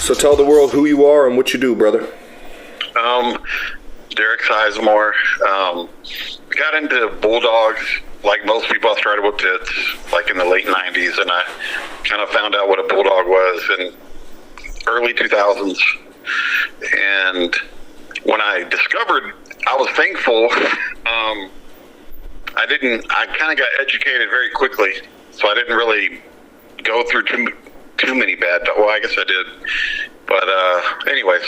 So tell the world who you are and what you do, brother. Derek Sizemore. Got into Bulldogs like most people. I started with pits like in the late 90s, and I kind of found out what a Bulldog was in early 2000s. And when I discovered, I was thankful. I kind of got educated very quickly, so I didn't really go through too many bad. Well, I guess I did, but anyways,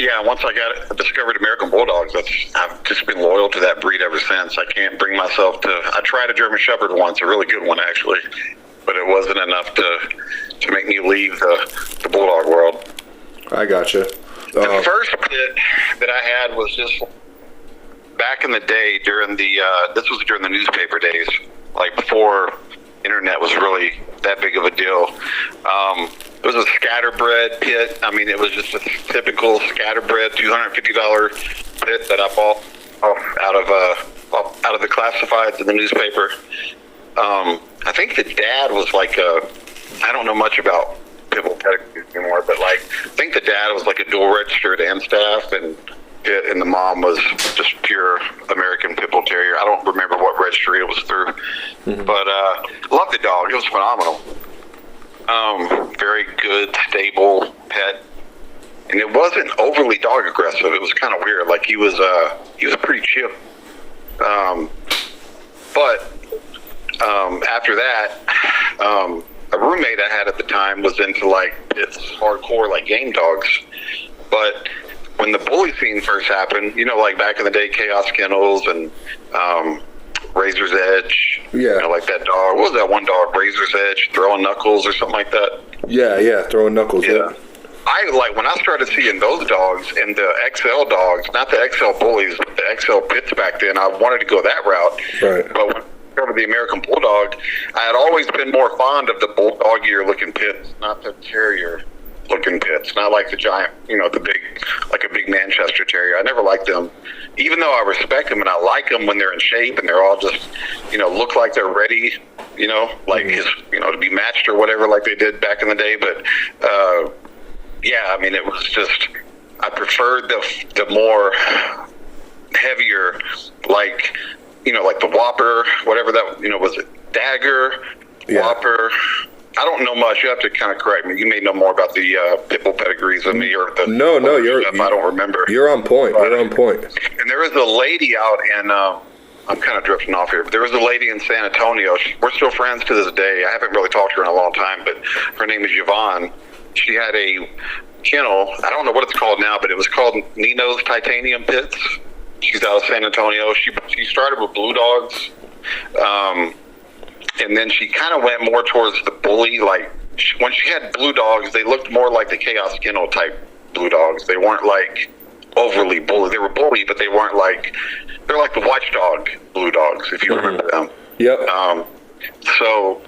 yeah. Once I discovered American Bulldogs, I've just been loyal to that breed ever since. I can't bring myself to. I tried a German Shepherd once, a really good one actually, but it wasn't enough to make me leave the Bulldog world. I gotcha. The first pit that I had was just back in the day during this was during the newspaper days, like before internet was really that big of a deal. It was a scatterbred pit. I mean, it was just a typical scatterbred $250 pit that I bought out of the classifieds in the newspaper. I think the dad was like I don't know much about pit bull pedigrees anymore, but like I think the dad was like a dual registered and staff and pit, and the mom was just pure American pit bull terrier. I don't remember what registry it was through, but loved the dog. It was phenomenal. Very good, stable pet, and it wasn't overly dog aggressive. It was kind of weird. Like he was pretty chill. But after that, a roommate I had at the time was into like pits, hardcore like game dogs. But when the bully scene first happened, you know, like back in the day, Chaos Kennels and Razor's Edge, yeah, you know, like that dog. What was that one dog, Razor's Edge, Throwing Knuckles or something like that? Yeah, Throwing Knuckles. Yeah. I like when I started seeing those dogs and the XL dogs, not the XL bullies, but the XL pits back then. I wanted to go that route. Right. But when I discovered the American Bulldog, I had always been more fond of the bulldogier looking pits, not the terrier looking pits, not like the giant, you know, the big, like a big Manchester Terrier. I never liked them, even though I respect them and I like them when they're in shape and they're all just, you know, look like they're ready, you know, like you know, to be matched or whatever, like they did back in the day. But yeah, I mean, it was just, I preferred the more heavier, like, you know, like the Whopper, whatever that, you know, was it Dagger, Whopper? I don't know much. You have to kind of correct me. You may know more about the pit bull pedigrees than me, or the no, stuff. I don't remember. You're on point. You're on point. And there was a lady out in. I'm kind of drifting off here, but there was a lady in San Antonio. We're still friends to this day. I haven't really talked to her in a long time, but her name is Yvonne. She had a kennel. I don't know what it's called now, but it was called Nino's Titanium Pits. She's out of San Antonio. She started with blue dogs. And then she kind of went more towards the bully. Like when she had blue dogs, they looked more like the Chaos Kennel type blue dogs. They weren't like overly bully. They were bully, but they weren't like, they're like the watchdog blue dogs, if you remember them. Yep. So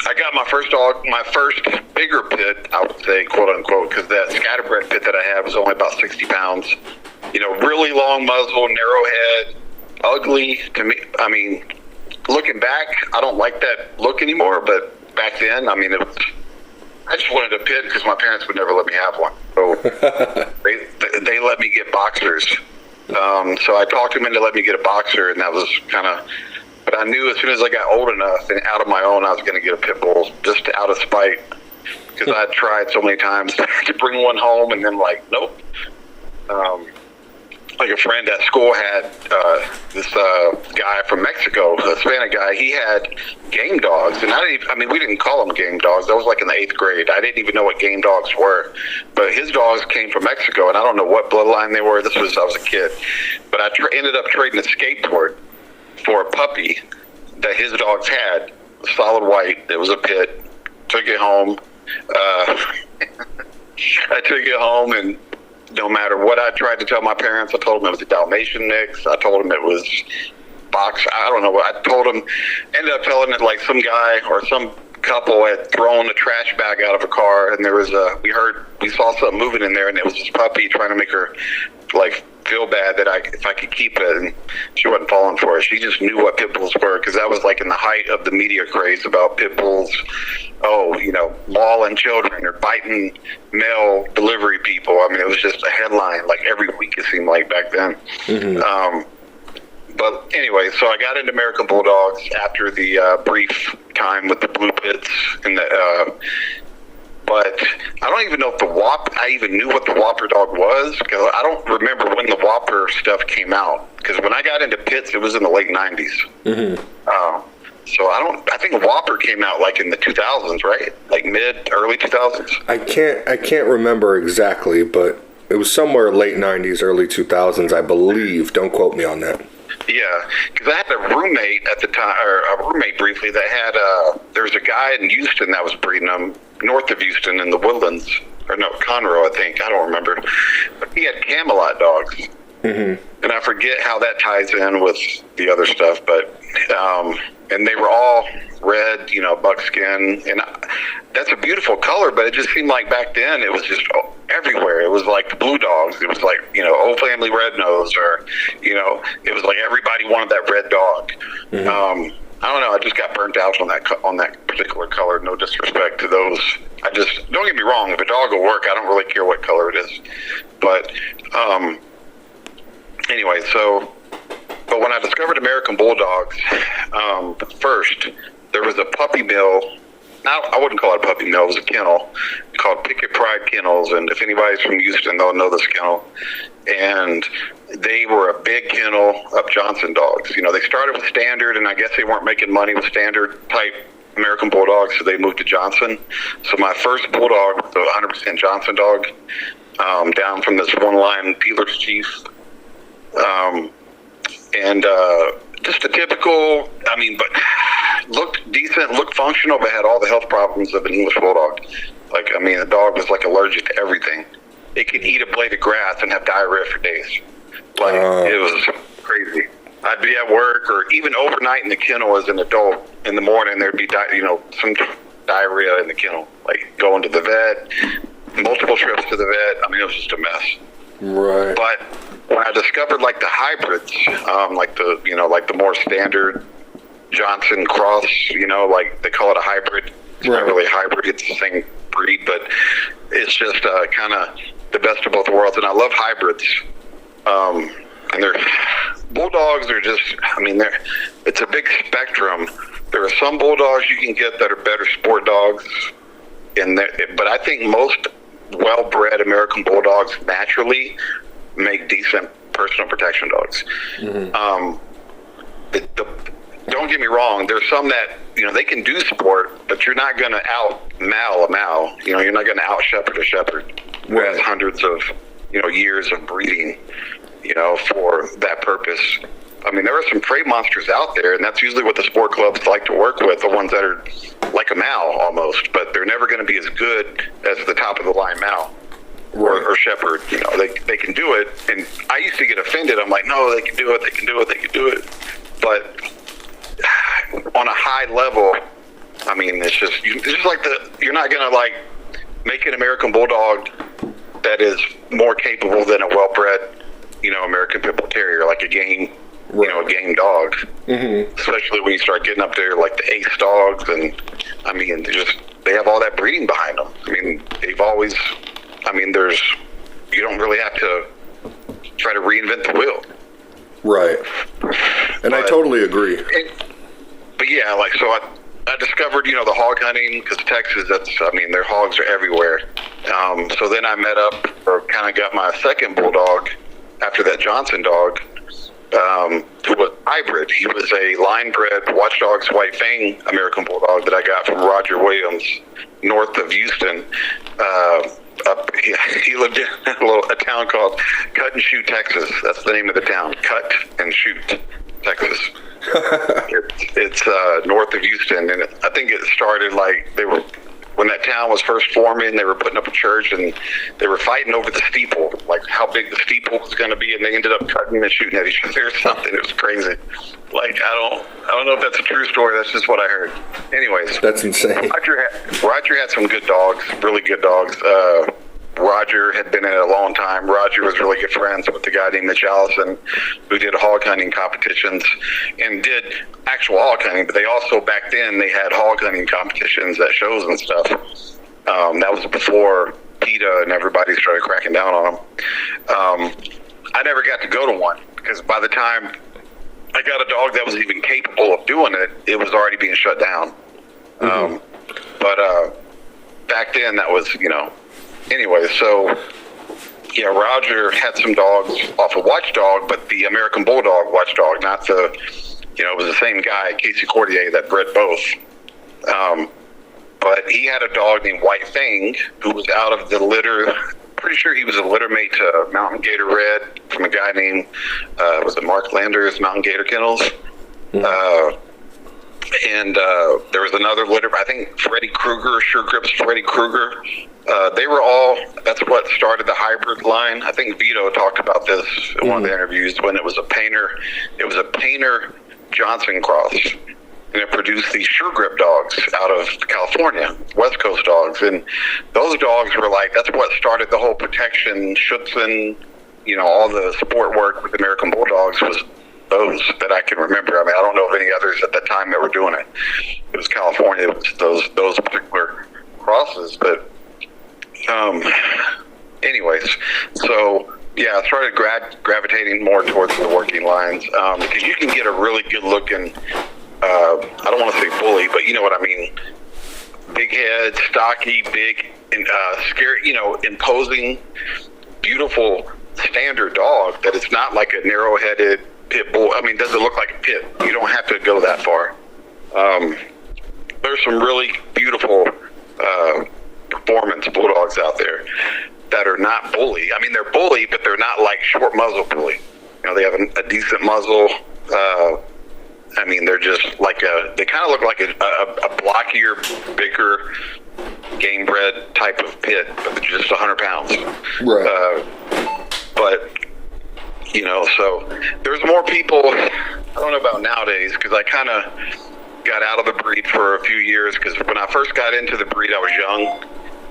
I got my first dog, my first bigger pit, I would say, quote unquote, because that scatterbred pit that I had was only about 60 pounds. You know, really long muzzle, narrow head, ugly to me. I mean, looking back, I don't like that look anymore, but back then, I mean, I just wanted a pit because my parents would never let me have one. So they let me get boxers. So I talked them into letting me get a boxer, and that was kind of, but I knew as soon as I got old enough and out of my own, I was going to get a pit bull just out of spite, because I tried so many times to bring one home, and then like, nope. Like a friend at school had this guy from Mexico, a Hispanic guy. He had game dogs, and we didn't call them game dogs. That was like in the 8th grade. I didn't even know what game dogs were, but his dogs came from Mexico, and I don't know what bloodline they were. I was a kid, but I ended up trading a skateboard for a puppy that his dogs had, solid white. It was a pit. Took it home. I took it home, and no matter what I tried to tell my parents, I told them it was a Dalmatian mix. I told them it was box. I don't know what I told them. Ended up telling it like some guy or some couple had thrown a trash bag out of a car, and there was we saw something moving in there, and it was this puppy trying to make her like feel bad that if I could keep it, and she wasn't falling for it. She just knew what pit bulls were, because that was like in the height of the media craze about pit bulls. Oh, mauling children or biting male delivery people. I mean, it was just a headline like every week, it seemed like, back then. Mm-hmm. But anyway, so I got into American Bulldogs after the brief time with the Blue Pits and but I don't even know if I even knew what the Whopper dog was, because I don't remember when the Whopper stuff came out. Because when I got into pits, it was in the late 90s. Mm-hmm. So I think Whopper came out like in the 2000s, right? Like early 2000s? I can't remember exactly, but it was somewhere late 90s, early 2000s, I believe. Don't quote me on that. Yeah, because I had a roommate at the time, or a roommate briefly, that had there was a guy in Houston that was breeding them, north of Houston in the Woodlands, or no, Conroe, I think. I don't remember. But he had Camelot dogs. Mm-hmm. And I forget how that ties in with the other stuff, but and they were all red, buckskin, and that's a beautiful color, but it just seemed like back then it was just everywhere. It was like the Blue Dogs. It was like, Old Family Red Nose, or, it was like everybody wanted that red dog. Mm-hmm. I don't know. I just got burnt out on that particular color. No disrespect to those. Don't get me wrong. If a dog will work, I don't really care what color it is. But anyway, but when I discovered American Bulldogs, first there was a puppy mill. I wouldn't call it a puppy mill. It was a kennel called Picket Pride Kennels, and if anybody's from Houston, they'll know this kennel. And they were a big kennel of Johnson dogs. They started with standard, and I guess they weren't making money with standard type American Bulldogs, so they moved to Johnson. So my first Bulldog was a 100% Johnson dog, down from this one-line dealer's chief. Just a typical, but looked decent, looked functional, but had all the health problems of an English Bulldog. The dog was allergic to everything. It could eat a blade of grass and have diarrhea for days. It was crazy. I'd be at work or even overnight in the kennel as an adult. In the morning, there'd be, some diarrhea in the kennel, going to the vet, multiple trips to the vet. It was just a mess. Right. But when I discovered the hybrids, the more standard Johnson cross, they call it a hybrid. It's not really a hybrid, it's the same breed, but it's just kind of the best of both worlds. And I love hybrids. And Bulldogs are just, it's a big spectrum. There are some Bulldogs you can get that are better sport dogs, but I think most well-bred American Bulldogs naturally make decent personal protection dogs. Mm-hmm. Don't get me wrong, there's some that, they can do sport, but you're not going to out-mal a mal. You're not going to out-shepherd a shepherd who has hundreds of, years of breeding, for that purpose. There are some prey monsters out there, and that's usually what the sport clubs like to work with, the ones that are like a mal almost, but they're never going to be as good as the top-of-the-line mal. Or shepherd, they can do it. And I used to get offended. I'm like, no, they can do it. But on a high level, it's just like you're not going to make an American Bulldog that is more capable than a well-bred, American Pit Bull Terrier, like a game, a game dog. Mm-hmm. Especially when you start getting up there like the ace dogs, and they have all that breeding behind them. They've always. You don't really have to try to reinvent the wheel. Right. And I totally agree. But yeah, so I discovered, the hog hunting, because Texas, their hogs are everywhere. So then I met up, or kind of got my second Bulldog after that Johnson dog, who was hybrid. He was a line-bred Watchdogs White Fang American Bulldog that I got from Roger Williams, north of Houston. He lived in a town called Cut and Shoot, Texas. That's the name of the town. Cut and Shoot, Texas. It's north of Houston, and I think it started when that town was first forming. They were putting up a church, and they were fighting over the steeple, how big the steeple was going to be, and they ended up cutting and shooting at each other or something. It was crazy. I don't know if that's a true story. That's just what I heard. Anyways, that's insane. Roger had some good dogs, really good dogs. Roger had been in it a long time. Roger was really good friends with the guy named Mitch Allison, who did hog hunting competitions and did actual hog hunting. But they also, back then, they had hog hunting competitions at shows and stuff. That was before PETA and everybody started cracking down on them. I never got to go to one because by the time I got a dog that was even capable of doing it, it was already being shut down. But back then, that was, anyway, so, yeah, Roger had some dogs off of Watchdog, but the American Bulldog Watchdog, not the, it was the same guy, Casey Cordier, that bred both. But he had a dog named White Fang, who was out of the litter. Pretty sure he was a litter mate to Mountain Gator Red from a guy named, was it Mark Landers, Mountain Gator Kennels? And there was another litter, I think Freddie Krueger, Sure Grips Freddie Krueger. They were all, that's what started the hybrid line. I think Vito talked about this in one of the interviews when it was a Painter Johnson cross. And it produced these Sure Grip dogs out of California, West Coast dogs. And those dogs were like, that's what started the whole protection, Schutzen, all the support work with American Bulldogs was those that I can remember. I mean, I don't know of any others at the time that were doing it. It was California, it was those particular crosses. But anyways, so yeah, I started gravitating more towards the working lines because you can get a really good looking, I don't want to say bully, but you know what I mean. Big head, stocky, big, and scary, imposing, beautiful standard dog that it's not like a narrow-headed pit bull. I mean, does it look like a pit? You don't have to go that far. There's some really beautiful performance bulldogs out there that are not bully. I mean, they're bully, but they're not like short muzzle bully. They have a decent muzzle. I mean, they're just like they kind of look like a blockier, bigger game bred type of pit, but they're just 100 pounds. Right. But, so there's more people, I don't know about nowadays, because I kind of got out of the breed for a few years, because when I first got into the breed, I was young.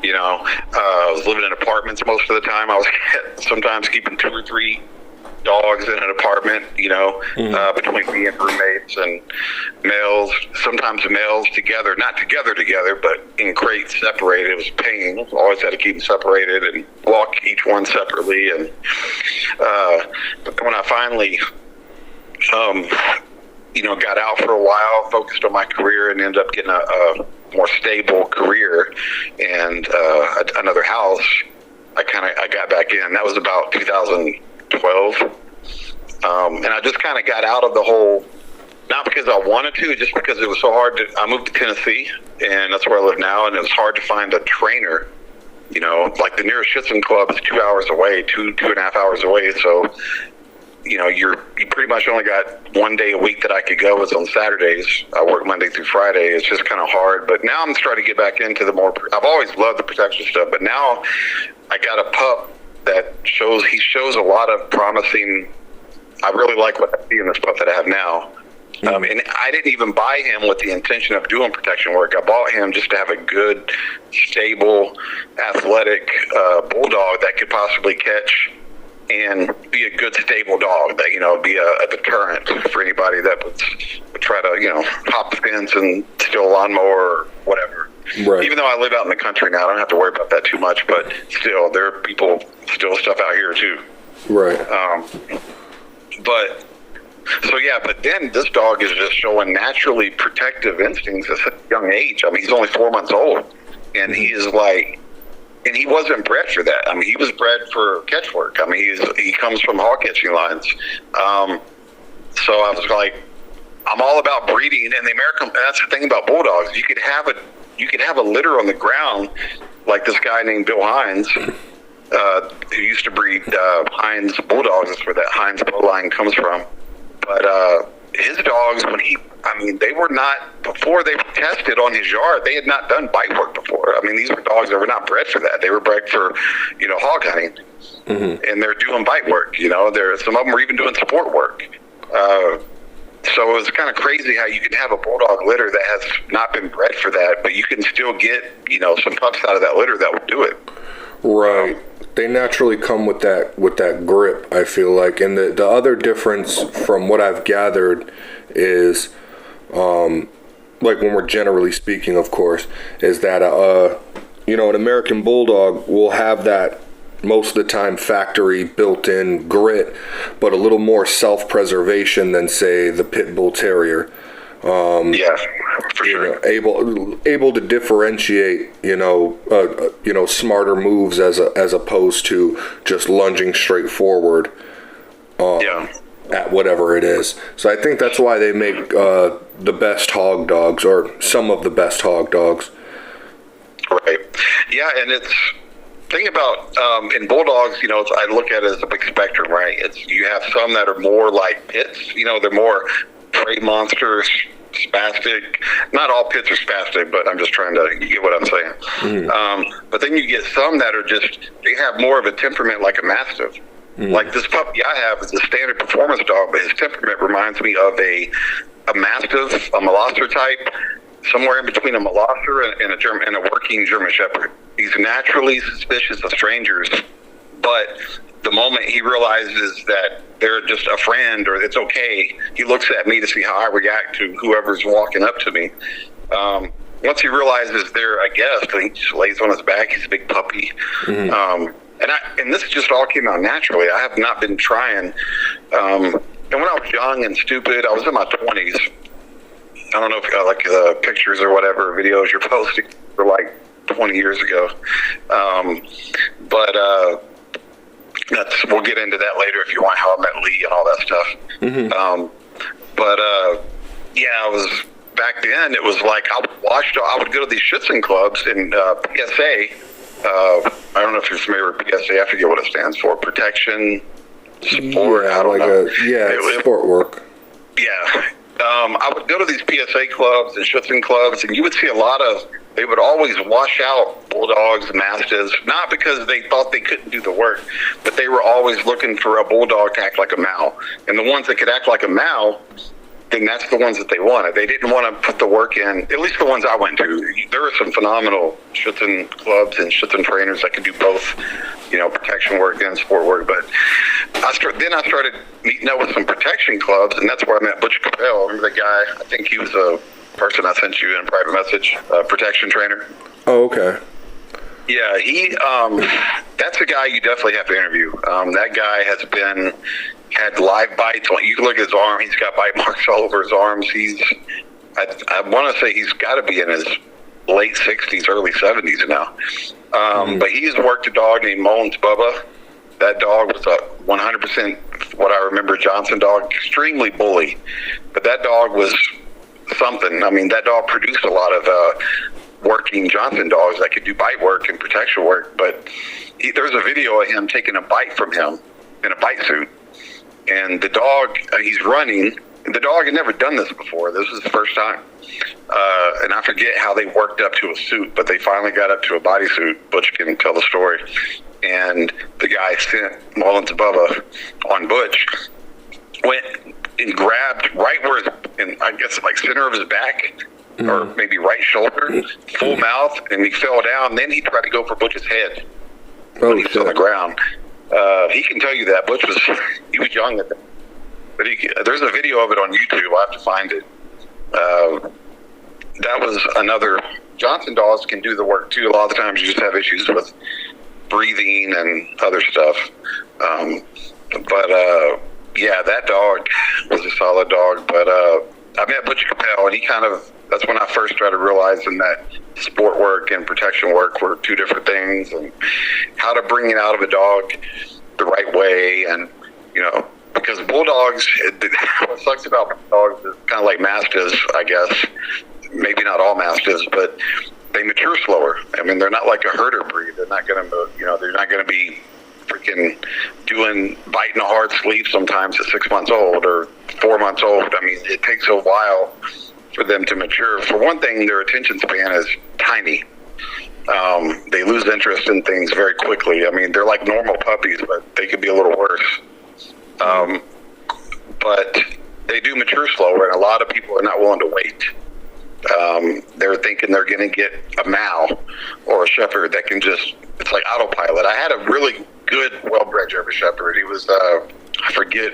I was living in apartments most of the time. I was sometimes keeping 2 or 3 dogs in an apartment, between me and roommates and males, sometimes males together, not together, but in crates separated. It was pain. Always had to keep them separated and walk each one separately. And but when I finally, got out for a while, focused on my career and ended up getting a more stable career and another house, I got back in. That was about 2012. And I just kind of got out of the whole, not because I wanted to, just because it was so hard I moved to Tennessee, and that's where I live now, and it was hard to find a trainer. Like the nearest Schutzen club is 2 hours away, 2.5 hours away. So, you pretty much only got 1 day a week that I could go. It's on Saturdays. I work Monday through Friday. It's just kind of hard. But now I'm starting to get back into the more, I've always loved the protection stuff, but now I got a pup that shows a lot of promising. I really like what I see in this pup that I have now. And I didn't even buy him with the intention of doing protection work. I bought him just to have a good, stable, athletic bulldog that could possibly catch and be a good, stable dog that, be a deterrent for anybody that would try to, hop the fence and steal a lawnmower or whatever. Right. Even though I live out in the country now, I don't have to worry about that too much, but still, there are people steal stuff out here too. Right. But then this dog is just showing naturally protective instincts at such a young age. I mean, he's only 4 months old, and he is like, and he wasn't bred for that. I mean, he was bred for catch work. I mean, he comes from hog catching lines. So I was like, I'm all about breeding, and that's the thing about bulldogs. You could have a litter on the ground, like this guy named Bill Hines, who used to breed Hines bulldogs. That's where that Hines bloodline comes from. But his dogs, they were not, before they were tested on his yard, they had not done bite work before. I mean, these were dogs that were not bred for that. They were bred for, hog hunting. And they're doing bite work. Some of them were even doing support work. So it was kind of crazy how you can have a bulldog litter that has not been bred for that, but you can still get, some pups out of that litter that would do it. Right. They naturally come with that grip, I feel like. And the other difference from what I've gathered is, like when we're generally speaking, of course, is that an American Bulldog will have that most of the time factory built-in grit, but a little more self-preservation than, say, the Pit Bull Terrier. Yeah, for sure. Able to differentiate, smarter moves as opposed to just lunging straight forward. At whatever it is. So I think that's why they make the best hog dogs, or some of the best hog dogs. Right. Yeah, and it's thing about in bulldogs, I look at it as a big spectrum, right? You have some that are more like pits, they're more prey monsters, spastic. Not all pits are spastic, but I'm just trying to get what I'm saying. But then you get some that are they have more of a temperament like a mastiff. Like this puppy I have is a standard performance dog, but his temperament reminds me of a mastiff, a Molosser type, somewhere in between a Molosser and a working German Shepherd. He's naturally suspicious of strangers, but the moment he realizes that they're just a friend or it's okay, he looks at me to see how I react to whoever's walking up to me. Once he realizes they're a guest, he just lays on his back. He's a big puppy. And this just all came out naturally. I have not been trying. And when I was young and stupid, I was in my 20s. I don't know if you got like the pictures or whatever videos you're posting for like 20 years ago. But we'll get into that later if you want, how I met Lee and all that stuff. I was back then. It was like I would go to these schützen clubs in PSA. I don't know if you're familiar with PSA. I forget what it stands for. Protection, sport. Yeah, I don't know. Sport work. Yeah. I would go to these PSA clubs and schützen clubs, and you would see they would always wash out bulldogs, mastiffs, not because they thought they couldn't do the work, but they were always looking for a bulldog to act like a Mal. And the ones that could act like a Mal, then that's the ones that they wanted. They didn't want to put the work in, at least the ones I went to. There were some phenomenal schützen clubs and schützen trainers that could do both, protection work and sport work. But I started meeting up with some protection clubs, and that's where I met Butch Capel. Remember the guy? I think he was a person I sent you in a private message, protection trainer. Oh, okay. Yeah, that's a guy you definitely have to interview. That guy had live bites. You can look at his arm. He's got bite marks all over his arms. I want to say he's got to be in his late 60s, early 70s now. But he's worked a dog named Mullins Bubba. That dog was a 100% what I remember Johnson dog, extremely bully. But that dog was something. I mean, that dog produced a lot of working Johnson dogs that could do bite work and protection work. But there's a video of him taking a bite from him in a bite suit. And the dog, he's running. The dog had never done this before. This was the first time. And I forget how they worked up to a suit, but they finally got up to a bodysuit. Butch can tell the story. And the guy sent Mullins Bubba on Butch, went and grabbed right where I guess like center of his back, or maybe right shoulder, full mouth, and he fell down. Then he tried to go for Butch's head when he was on the ground. He can tell you that Butch was young at that. But there's a video of it on YouTube. I have to find it. That was another. Johnson dogs can do the work too. A lot of the times you just have issues with breathing and other stuff. That dog was a solid dog. But I met Butch Capel, and that's when I first started realizing that sport work and protection work were two different things, and how to bring it out of a dog the right way. And, because bulldogs, what sucks about dogs is kind of like mastiffs, I guess. Maybe not all mastiffs, but they mature slower. I mean, they're not like a herder breed. They're not going to, they're not going to be freaking biting a hard sleeve sometimes at 6 months old or 4 months old. I mean, it takes a while for them to mature. For one thing, their attention span is tiny. They lose interest in things very quickly. I mean, they're like normal puppies, but they could be a little worse. But they do mature slower, and a lot of people are not willing to wait. They're thinking they're going to get a Mal or a Shepherd that can just, it's like autopilot. I had a really good, well-bred German Shepherd. He was, I forget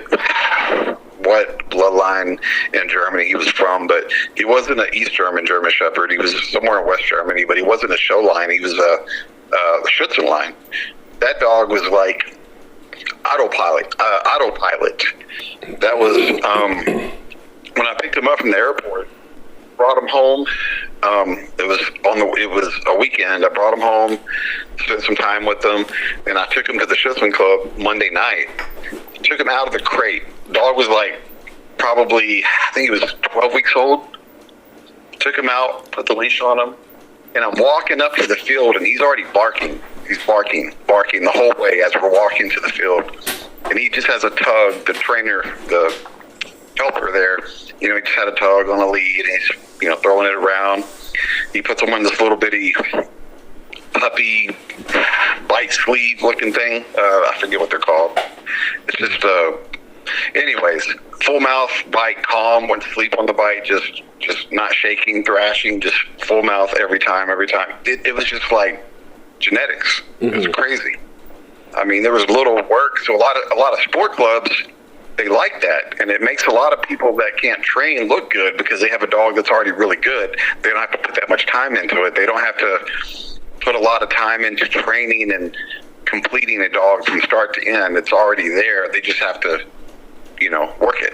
what bloodline in Germany he was from, but he wasn't an East German Shepherd. He was somewhere in West Germany, but he wasn't a show line. He was a Schützen line. That dog was like autopilot. That was when I picked him up from the airport, brought him home. It was a weekend. I brought him home, spent some time with him, and I took him to the Schützen Club Monday night. Took him out of the crate. Dog was like probably, I think he was 12 weeks old. Took him out, put the leash on him, and I'm walking up to the field, and he's already barking. He's barking the whole way as we're walking to the field. And he just has a tug. The trainer, the helper there, he just had a tug on a lead, and he's, throwing it around. He puts him on this little bitty puppy bite sleeve looking thing. I forget what they're called. It's just, anyways, full mouth bite, calm, went to sleep on the bite, just not shaking, thrashing, just full mouth every time. It was just like genetics. It was crazy. I mean, there was little work. So a lot of sport clubs, they like that, and it makes a lot of people that can't train look good because they have a dog that's already really good. They don't have to put that much time into it. They don't have to put a lot of time into training and completing a dog from start to end. It's already there. They just have to, work it.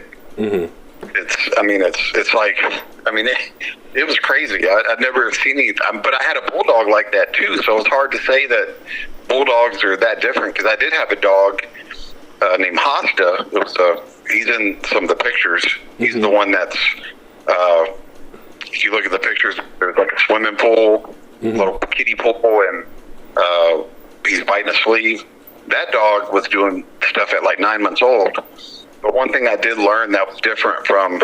It was crazy. I'd never seen any, but I had a Bulldog like that too. So it's hard to say that Bulldogs are that different, because I did have a dog named Hosta. He's in some of the pictures. He's the one that's, if you look at the pictures, there's like a swimming pool, little kiddie pool, and he's biting a sleeve. That dog was doing stuff at like 9 months old. But one thing I did learn that was different from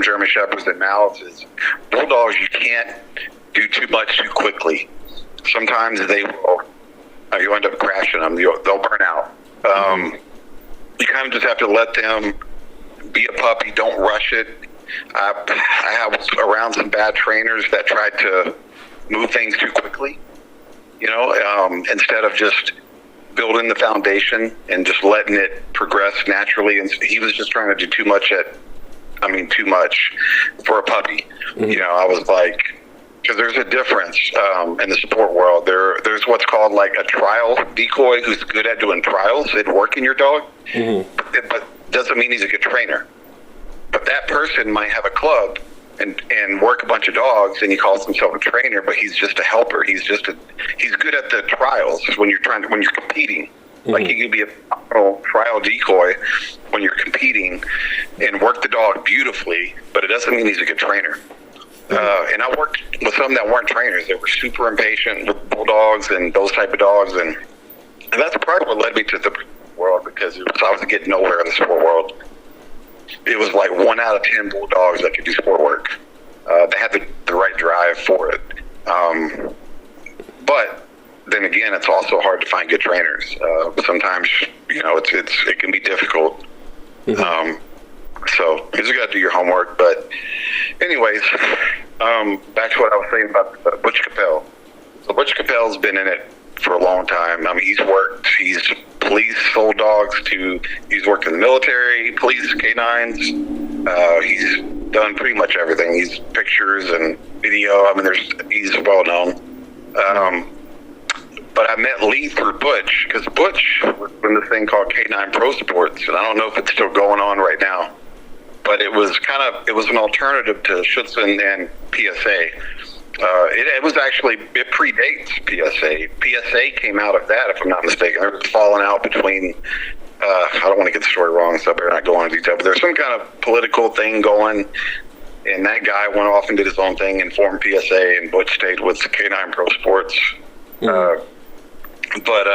German Shepherds and Mals is Bulldogs, you can't do too much too quickly. Sometimes they will, you end up crashing them. They'll burn out. You kind of just have to let them be a puppy. Don't rush it. I was around some bad trainers that tried to move things too quickly, instead of just building the foundation and just letting it progress naturally. And he was just trying to do too much for a puppy. I was like, because there's a difference in the sport world. There's what's called like a trial decoy who's good at doing trials and working your dog, but doesn't mean he's a good trainer. But that person might have a club and work a bunch of dogs, and he calls himself a trainer, but he's just a helper. He's good at the trials when you're competing. Like he could be a trial decoy when you're competing and work the dog beautifully, but it doesn't mean he's a good trainer. And I worked with some that weren't trainers. They were super impatient with Bulldogs and those type of dogs, and that's probably what led me to the world, because I was getting nowhere in the sport world. It was like 1 out of 10 Bulldogs that could do sport work. They had the right drive for it. But then again, it's also hard to find good trainers. Sometimes, it can be difficult. So you just got to do your homework. But anyways, back to what I was saying about Butch Capel. So Butch Capel's been in it for a long time. I mean, he's police, sold dogs he's worked in the military, police, canines. He's done pretty much everything. He's pictures and video. I mean, he's well known. But I met Lee through Butch, because Butch was in this thing called K9 Pro Sports, and I don't know if it's still going on right now. But it was an alternative to Schützen and PSA. It predates PSA. PSA came out of that, if I'm not mistaken. There was falling out between, I don't want to get the story wrong, so I better not go into detail, but there's some kind of political thing going, and that guy went off and did his own thing and formed PSA, and Butch stayed with K9 Pro Sports. But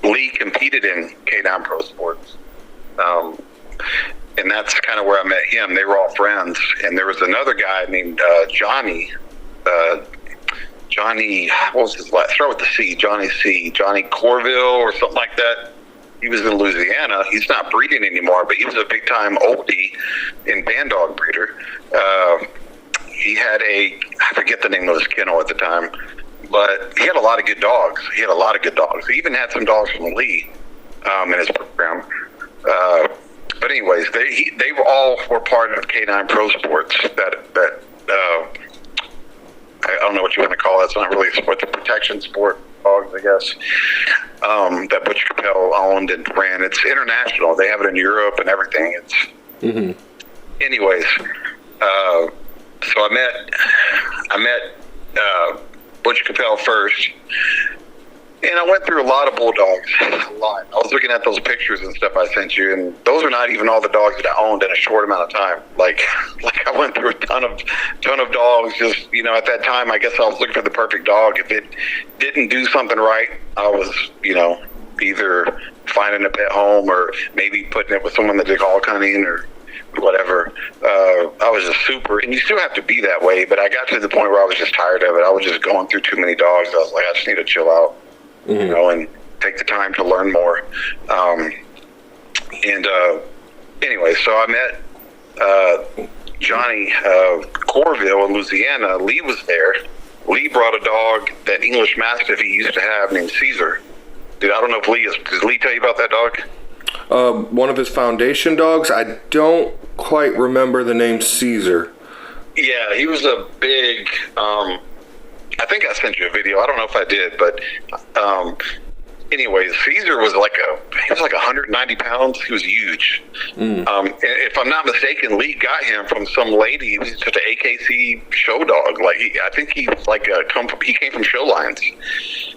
Lee competed in K9 Pro Sports. And that's kind of where I met him. They were all friends. And there was another guy named Johnny, what was his last? Start with the C. Johnny Corville or something like that. He was in Louisiana. He's not breeding anymore, but he was a big time oldie in band dog breeder. he had I forget the name of his kennel at the time, but he had a lot of good dogs. He even had some dogs from Lee in his program. But anyways, they were part of K9 Pro Sports. That I don't know what you want to call it. It's not really a sport, the protection sport dogs, I guess. That Butch Capel owned and ran. It's international. They have it in Europe and everything. It's anyways. So I met Butch Capel first. And I went through a lot of Bulldogs. A lot. I was looking at those pictures and stuff I sent you, and those are not even all the dogs that I owned in a short amount of time. Like I went through a ton of dogs. Just, you know, at that time, I guess I was looking for the perfect dog. If it didn't do something right, I was, you know, either finding a pet home or maybe putting it with someone that did hog hunting or whatever. I was just super, and you still have to be that way, but I got to the point where I was just tired of it. I was just going through too many dogs. I was like, I just need to chill out. You know, and take the time to learn more. Anyway, so I met Johnny Corville in Louisiana. Lee was there. Lee brought a dog, that English Mastiff he used to have named Caesar. Dude, I don't know if does Lee tell you about that dog? One of his foundation dogs. I don't quite remember the name Caesar. Yeah, he was a big... I think I sent you a video. I don't know if I did, but anyways, Caesar was like 190 pounds. He was huge. And if I'm not mistaken, Lee got him from some lady. He was just an AKC show dog. Like I think he was like he came from show lines,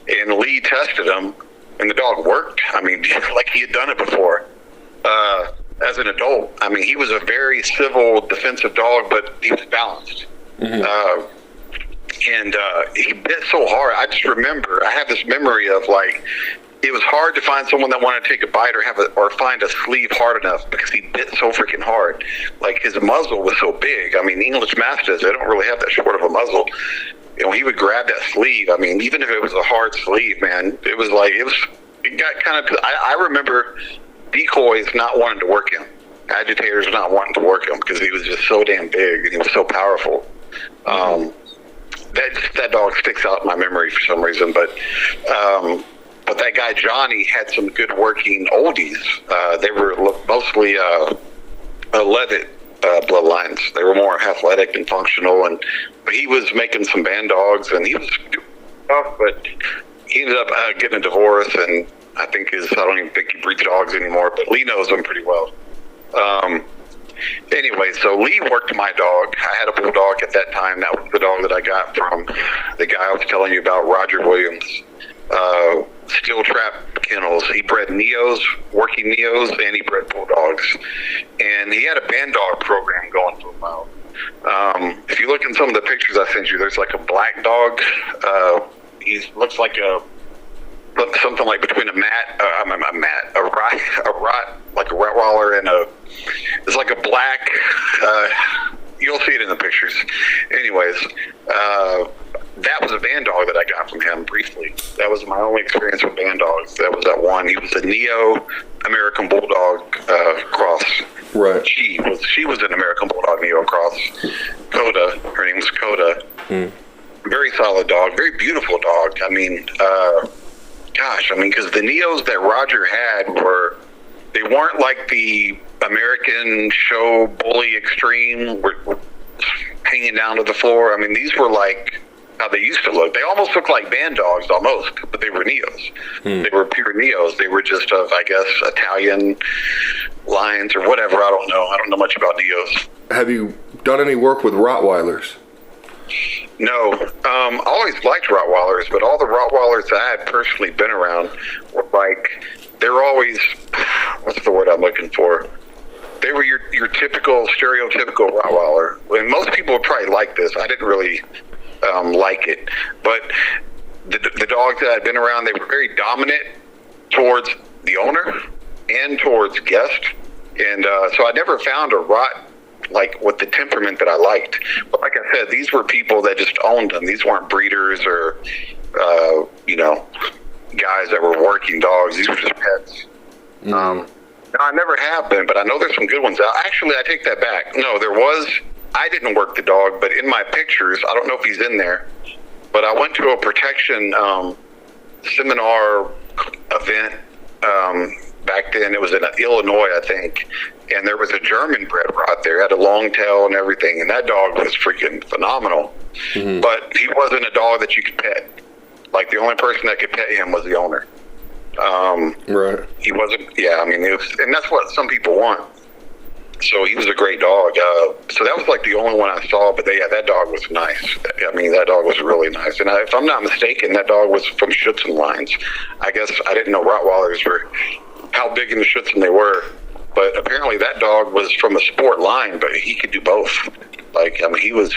and Lee tested him, and the dog worked. I mean, like he had done it before. As an adult, I mean, he was a very civil, defensive dog, but he was balanced. And he bit so hard. I just remember, I have this memory of like, it was hard to find someone that wanted to take a bite or find a sleeve hard enough because he bit so freaking hard. Like his muzzle was so big. I mean, English Mastiffs, they don't really have that short of a muzzle. You know, he would grab that sleeve. I mean, even if it was a hard sleeve, man, it got kind of, I remember decoys not wanting to work him. Agitators not wanting to work him because he was just so damn big and he was so powerful. That dog sticks out in my memory for some reason, but that guy Johnny had some good working oldies. They were mostly Levitt bloodlines. They were more athletic and functional, but he was making some band dogs, and he was tough. But he ended up getting a divorce, and I don't even think he breeds dogs anymore. But Lee knows him pretty well. Anyway, so Lee worked my dog. I had a Bulldog at that time. That was the dog that I got from the guy I was telling you about, Roger Williams. Steel Trap Kennels. He bred Neos, working Neos, and he bred Bulldogs. And he had a band dog program going for a while. If you look in some of the pictures I sent you, there's like a black dog. He looks like something like between a Rottweiler and it's like a black, you'll see it in the pictures. Anyways, that was a band dog that I got from him briefly. That was my only experience with band dogs. That was that one. He was a Neo American Bulldog cross. Right. She was an American Bulldog Neo cross. Coda. Her name was Coda. Very solid dog. Very beautiful dog. I mean, because the Neos that Roger had they weren't like the American show bully extreme, were hanging down to the floor. I mean, these were like how they used to look. They almost looked like band dogs almost, but they were Neos. They were pure Neos. They were just of, I guess, Italian lines or whatever. I don't know. I don't know much about Neos. Have you done any work with Rottweilers? No. I always liked Rottweilers, but all the Rottweilers that I had personally been around were like, they're always, what's the word I'm looking for? They were your typical, stereotypical Rottweiler. And most people would probably like this. I didn't really like it. But the dogs that I'd been around, they were very dominant towards the owner and towards guest. And so I never found a Rott like with the temperament that I liked. But like I said, these were people that just owned them. These weren't breeders or, guys that were working dogs. These were just pets. No, I never have been, but I know there's some good ones out. Actually, I take that back. No, there was. I didn't work the dog, but in my pictures, I don't know if he's in there, but I went to a protection seminar event back then. It was in Illinois, I think, and there was a German bred out there, had a long tail and everything, and that dog was freaking phenomenal. Mm-hmm. But he wasn't a dog that you could pet. Like, the only person that could pet him was the owner. Right. He wasn't. Yeah, I mean, and that's what some people want. So he was a great dog. So that was like the only one I saw. But that dog was nice. I mean, that dog was really nice. And if I'm not mistaken, that dog was from Schutzen lines. I guess I didn't know Rottweilers were how big in the Schutzen they were. But apparently that dog was from a sport line, but he could do both. Like, I mean, he was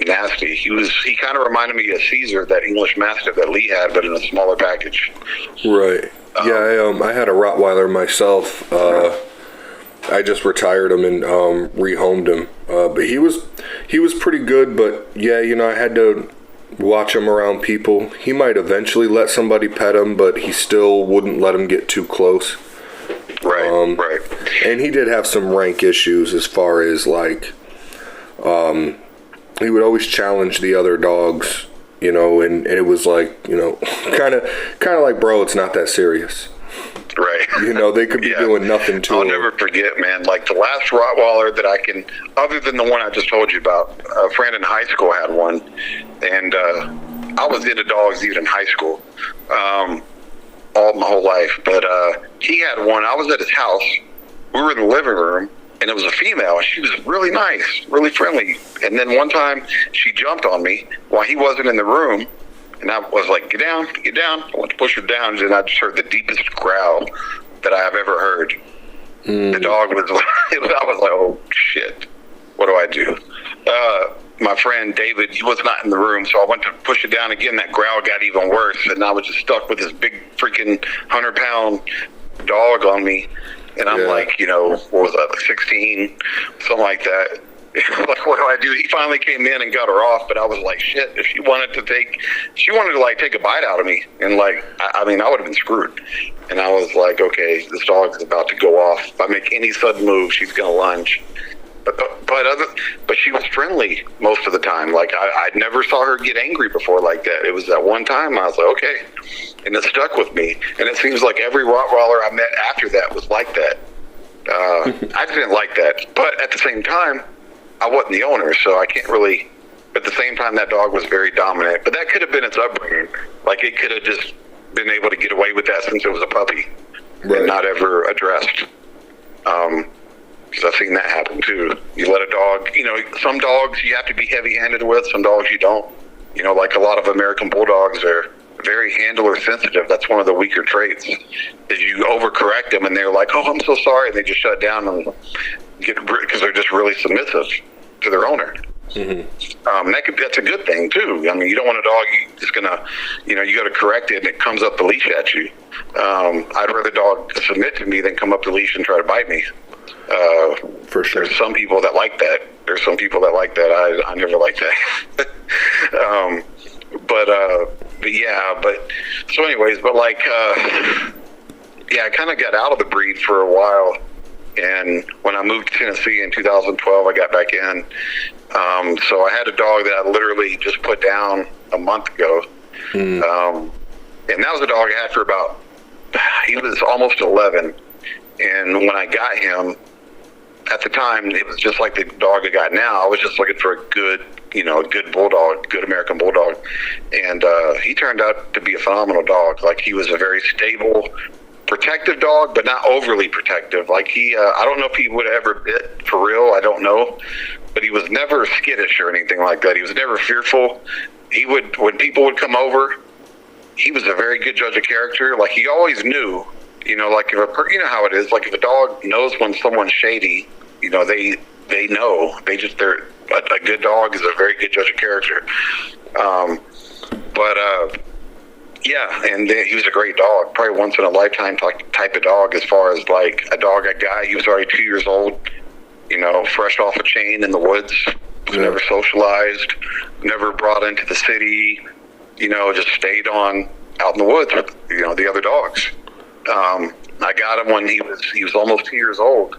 nasty. He kind of reminded me of Caesar, that English Mastiff that Lee had, but in a smaller package. Right. I had a Rottweiler myself. I just retired him and rehomed him. But he was pretty good. But yeah, I had to watch him around people. He might eventually let somebody pet him, but he still wouldn't let him get too close. Right. Right. And he did have some rank issues as far as like. He would always challenge the other dogs, and it was like, kind of like, bro, it's not that serious. Right. They could be doing nothing to him. I'll never forget, man, like the last Rottweiler that I can, other than the one I just told you about, a friend in high school had one, and I was into dogs even in high school, all my whole life, but he had one. I was at his house. We were in the living room. And it was a female. She was really nice, really friendly. And then one time she jumped on me while he wasn't in the room. And I was like, get down, get down. I went to push her down. And I just heard the deepest growl that I have ever heard. The dog was, I was like, oh, shit. What do I do? My friend David, he was not in the room. So I went to push it down again. That growl got even worse. And I was just stuck with this big freaking 100-pound dog on me. And I'm like, what was that, like 16, something like that. Like, what do I do? He finally came in and got her off, but I was like, shit, if she wanted to take a bite out of me. And like, I mean, I would have been screwed. And I was like, okay, this dog's about to go off. If I make any sudden move, she's going to lunge. But she was friendly most of the time. Like, I never saw her get angry before like that. It was that one time I was like, okay. And it stuck with me. And it seems like every Rottweiler I met after that was like that. I didn't like that. But at the same time, I wasn't the owner, so I can't really... But at the same time, that dog was very dominant. But that could have been its upbringing. Like, it could have just been able to get away with that since it was a puppy. Right. And not ever addressed. Because I've seen that happen too. You let a dog, some dogs you have to be heavy-handed with, some dogs you don't. Like a lot of American Bulldogs are very handler sensitive. That's one of the weaker traits. Is you overcorrect them and they're like, oh, I'm so sorry. And they just shut down and because they're just really submissive to their owner. Mm-hmm. That's a good thing too. I mean, you don't want a dog just gonna, you got to correct it and it comes up the leash at you. I'd rather a dog submit to me than come up the leash and try to bite me. For sure. There's some people that like that. I never liked that. So anyways, I kind of got out of the breed for a while. And when I moved to Tennessee in 2012, I got back in. So I had a dog that I literally just put down a month ago. And that was a dog I had for he was almost 11. And when I got him, at the time, it was just like the dog I got now. I was just looking for a good Bulldog, good American Bulldog. And he turned out to be a phenomenal dog. Like, he was a very stable, protective dog, but not overly protective. Like, I don't know if he would have ever bit for real. I don't know. But he was never skittish or anything like that. He was never fearful. When people would come over, he was a very good judge of character. Like, he always knew. Like if how it is. Like if a dog knows when someone's shady, they know. They're a good dog is a very good judge of character. And he was a great dog. Probably once in a lifetime type of dog. As far as like a dog I got, he was already 2 years old. Fresh off a chain in the woods. Was never socialized. Never brought into the city. Just stayed out in the woods with the other dogs. I got him when he was almost 2 years old,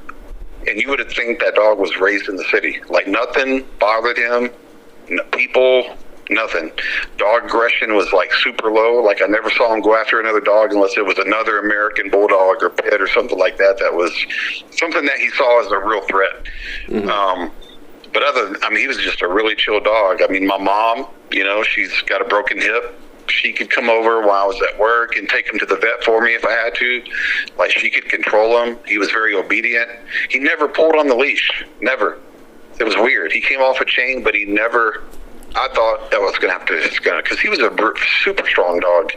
and you would think that dog was raised in the city. Like, nothing bothered him, people, nothing. Dog aggression was like super low. Like, I never saw him go after another dog unless it was another American Bulldog or Pit or something like that. That was something that he saw as a real threat. But he was just a really chill dog. I mean, my mom, she's got a broken hip. She could come over while I was at work and take him to the vet for me if I had to. Like, she could control him. He was very obedient. He never pulled on the leash. Never. It was weird. He came off a chain, but he never... I thought that was going to have to, because he was a super strong dog.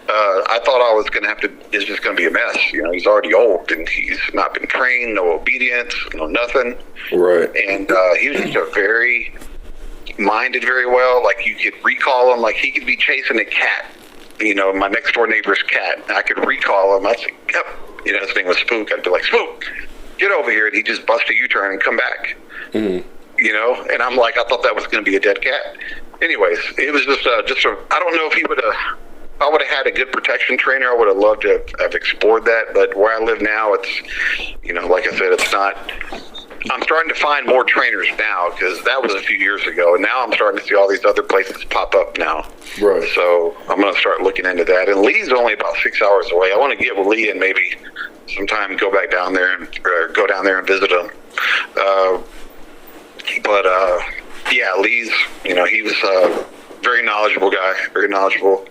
I thought I was going to have to, it's just going to be a mess. He's already old and he's not been trained, no obedience, no nothing. Right. And he was just minded very well. Like, you could recall him, like he could be chasing a cat, my next door neighbor's cat. I could recall him. I'd say, yep. His name was Spook. I'd be like, Spook, get over here. And he'd just bust a U-turn and come back. And I'm like, I thought that was going to be a dead cat. Anyways, it was just I don't know if if I would have had a good protection trainer, I would have loved to have explored that. But where I live now, it's, like I said, it's not. I'm starting to find more trainers now, because that was a few years ago. And now I'm starting to see all these other places pop up now. Right. So I'm going to start looking into that. And Lee's only about 6 hours away. I want to get with Lee and maybe sometime go down there and visit him. Lee's, he was a very knowledgeable guy, very knowledgeable.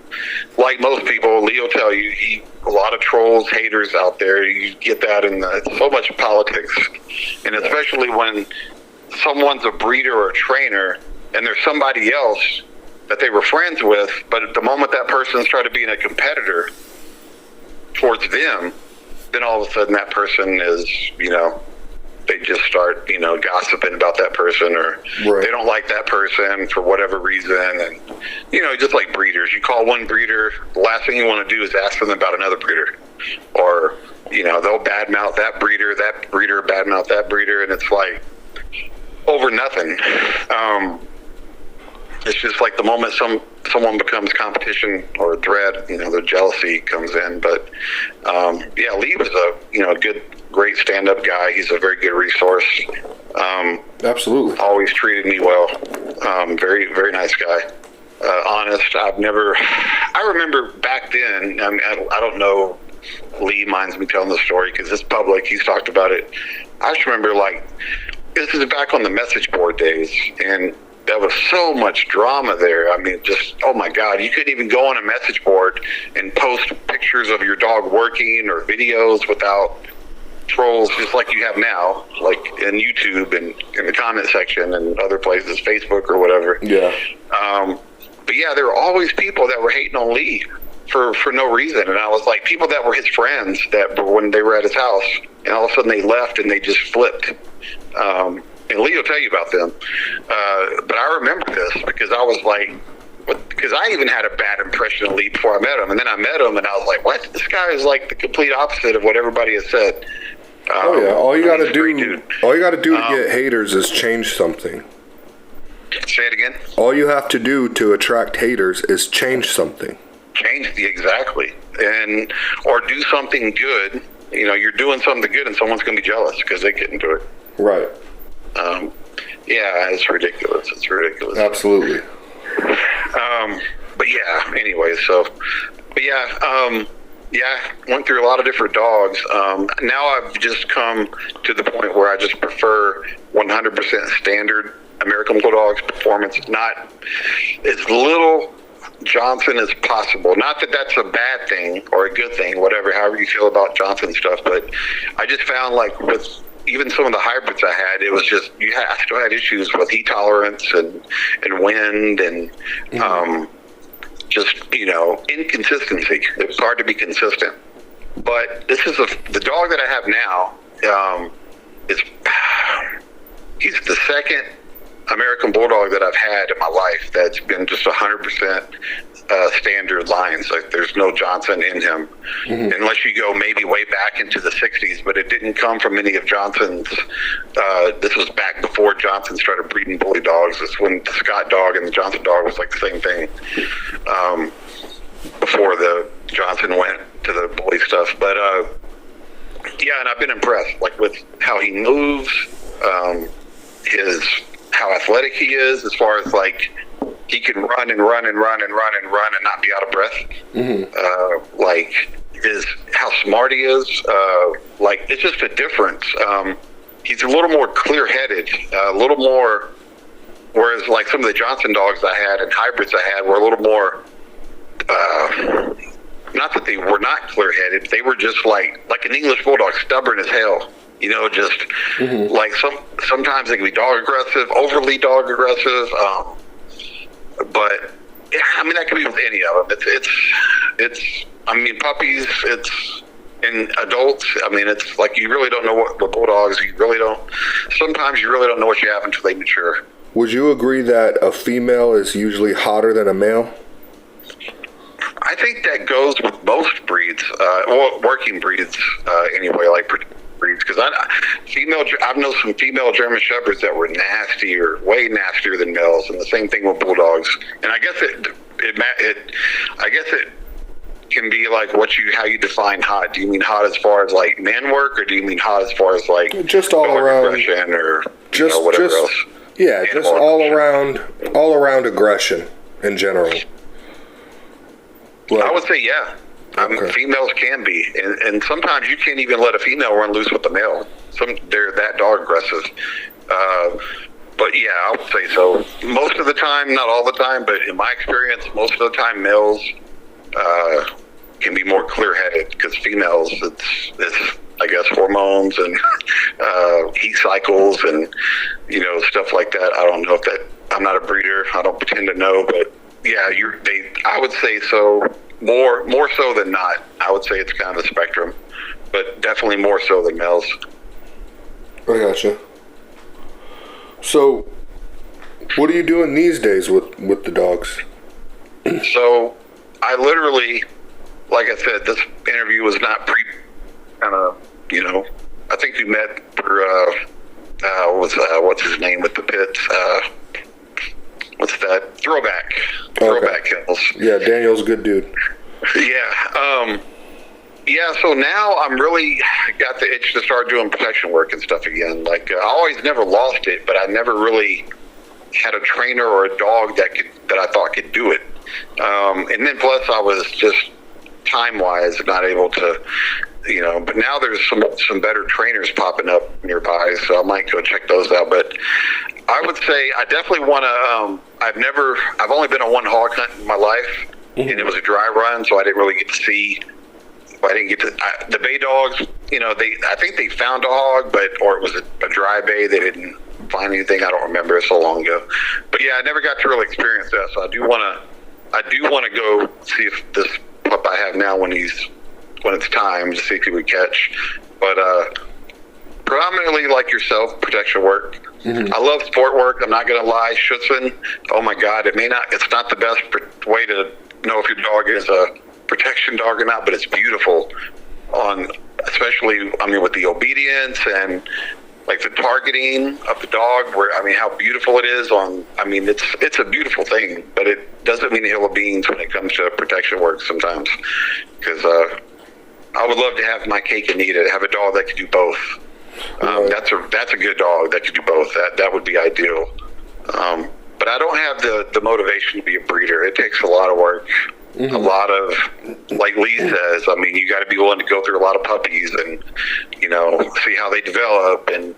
Like most people, Lee will tell you, a lot of trolls, haters out there. You get that in so much politics. And especially when someone's a breeder or a trainer and there's somebody else that they were friends with, but at the moment that person's trying to be a competitor towards them, then all of a sudden that person is, they just start, gossiping about that person, or they don't like that person for whatever reason. And, just like breeders, you call one breeder, the last thing you want to do is ask them about another breeder. Or, they'll badmouth that breeder badmouth that breeder, and it's like over nothing. It's just like the moment someone becomes competition or a threat, the jealousy comes in. But, Lee was a great stand-up guy. He's a very good resource. Absolutely. Always treated me well. Very, very nice guy. Honest. I remember back then, I don't know, Lee minds me telling the story because it's public. He's talked about it. I just remember, this is back on the message board days, and there was so much drama there. I mean, just, oh my God, you couldn't even go on a message board and post pictures of your dog working or videos without trolls, just like you have now, like in YouTube and in the comment section and other places, Facebook or whatever. Yeah. But there were always people that were hating on Lee for no reason. And I was like, people that were his friends when they were at his house, and all of a sudden they left and they just flipped. And Lee will tell you about them. But I remember this because I was like, because I even had a bad impression of Lee before I met him. And then I met him and I was like, what? This guy is like the complete opposite of what everybody has said. All you got to do to get haters is change something. Say it again. All you have to do to attract haters is change something. Exactly. Or do something good. You're doing something good and someone's going to be jealous because they get into it. Right. It's ridiculous. It's ridiculous. Absolutely. Went through a lot of different dogs. Now I've just come to the point where I just prefer 100% standard American Bulldog's performance, not as little Johnson as possible. Not that that's a bad thing or a good thing, however you feel about Johnson stuff, but I just found with even some of the hybrids I had, it was just, I still had issues with heat tolerance and wind and inconsistency. It was hard to be consistent. But this is the dog that I have now. He's the second American Bulldog that I've had in my life that's been just 100% standard lines. Like, there's no Johnson in him, unless you go maybe way back into the 60s, but it didn't come from any of Johnson's. This was back before Johnson started breeding bully dogs. It's when the Scott dog and the Johnson dog was like the same thing, before the Johnson went to the bully stuff. But Yeah, and I've been impressed, like with how he moves, how athletic he is, as far as like he can run and run and run and run and run and not be out of breath. Like how smart he is. Like it's just a difference. He's a little more clear-headed, a little more. Whereas like some of the Johnson dogs I had and hybrids I had were a little more. Not that they were not clear-headed, they were just like an English Bulldog, stubborn as hell. You know, just like sometimes they can be dog aggressive, overly dog aggressive. But yeah, I mean that could be with any of them. It's. I mean, puppies. It's in adults. I mean, it's like you really don't know what the Bulldogs. You really don't. Sometimes you really don't know what you have until they mature. Would you agree that a female is usually hotter than a male? I think that goes with most breeds, working breeds anyway, like breeds. Because I've known some female German Shepherds that were nastier, way nastier than males, and the same thing with Bulldogs. And I guess it can be like how you define hot. Do you mean hot as far as like man work, or do you mean hot as far as like just all around aggression, or whatever else? Yeah, just all around aggression in general. I would say, yeah. I mean, females can be, and sometimes you can't even let a female run loose with a male. They're that dog aggressive. But yeah, I would say so. Most of the time, not all the time, but in my experience, most of the time, males can be more clear-headed, because females, it's I guess hormones and heat cycles and stuff like that. I don't know if that. I'm not a breeder. I don't pretend to know, but. Yeah, I would say so. More so than not. I would say it's kind of a spectrum, but definitely more so than males. I gotcha. So, what are you doing these days with the dogs? So, I literally, like I said, this interview was not I think we met for what's his name with the pits. What's that? Throwback kennels. Yeah, Daniel's a good dude. Yeah. So now I'm really got the itch to start doing protection work and stuff again. Like I always never lost it, but I never really had a trainer or a dog that I thought could do it. And then plus I was just time-wise not able to, but now there's some better trainers popping up nearby, so I might go check those out. But I would say I definitely want to. I've only been on one hog hunt in my life, and it was a dry run, so I didn't really get to see. The bay dogs. I think they found a hog, or it was a dry bay. They didn't find anything. I don't remember. It's so long ago. But yeah, I never got to really experience that. So I do want to go see if this pup I have now when it's time to see if he would catch. But predominantly like yourself, protection work. I love sport work. I'm not going to lie. Schutzhund, oh my God, it's not the best way to know if your dog is a protection dog or not, but it's beautiful especially with the obedience and like the targeting of the dog, how beautiful it is it's a beautiful thing, but it doesn't mean a hill of beans when it comes to protection work sometimes, because I would love to have my cake and eat it, have a dog that could do both. That's a good dog that could do both. That would be ideal. But I don't have the motivation to be a breeder. It takes a lot of work. A lot of, like Lee says, you got to be willing to go through a lot of puppies and, see how they develop, and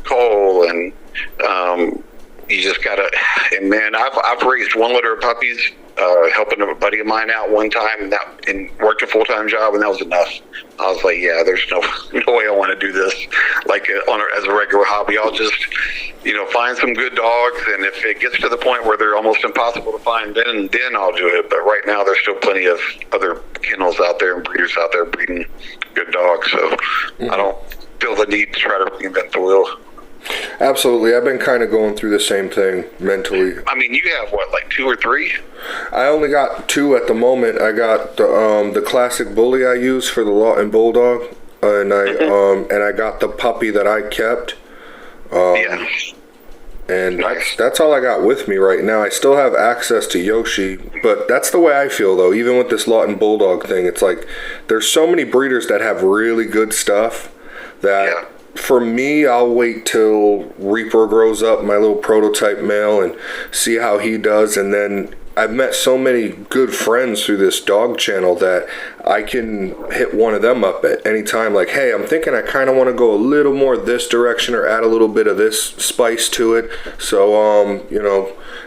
Cole, and you just got to, and man, I've raised one litter of puppies, helping a buddy of mine out one time, and worked a full-time job, and that was enough. I was like, yeah, there's no way I want to do this like as a regular hobby. I'll just, find some good dogs, and if it gets to the point where they're almost impossible to find, then I'll do it. But right now, there's still plenty of other kennels out there and breeders out there breeding good dogs, so I don't feel the need to try to reinvent the wheel. Absolutely. I've been kind of going through the same thing mentally. You have what, like 2 or 3? I only got 2 at the moment. I got the classic bully I use for the Lawton Bulldog, and I got the puppy that I kept. And Nice. that's all I got with me right now. I still have access to Yoshi, but that's the way I feel, though. Even with this Lawton Bulldog thing, it's like there's so many breeders that have really good stuff that Yeah. for me, I'll wait till Reaper grows up, my little prototype male, and see how he does. And then I've met so many good friends through this dog channel that I can hit one of them up at any time. Like, hey, I'm thinking I kind of want to go a little more this direction or add a little bit of this spice to it. So,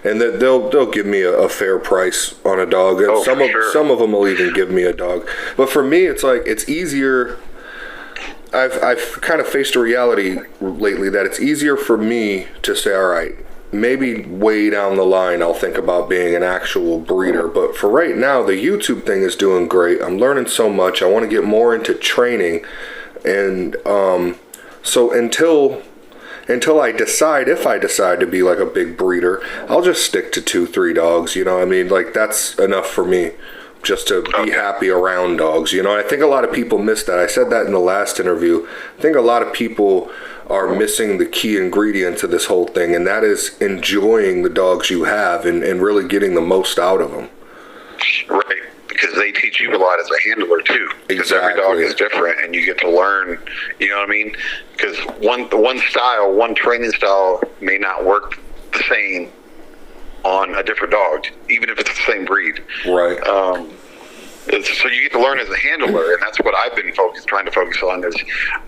and they'll give me a fair price on a dog. And Oh, some for sure. some of them will even give me a dog. But for me, it's like it's easier. I've kind of faced a reality lately that it's easier for me to say, all right, maybe way down the line I'll think about being an actual breeder. But for right now, the YouTube thing is doing great. I'm learning so much. I want to get more into training. And so until I decide, if I decide to be like a big breeder, I'll just stick to 2-3 dogs. I mean, like that's enough for me. Just to be happy around dogs. I think a lot of people miss that. I said that in the last interview. I think a lot of people are missing the key ingredient to this whole thing, and that is enjoying the dogs you have and really getting the most out of them. Right, because they teach you a lot as a handler too. Because every dog is different, and you get to learn. You know what I mean? Because one training style may not work the same on a different dog, even if it's the same breed. Right. So you get to learn as a handler, and that's what I've been trying to focus on. Is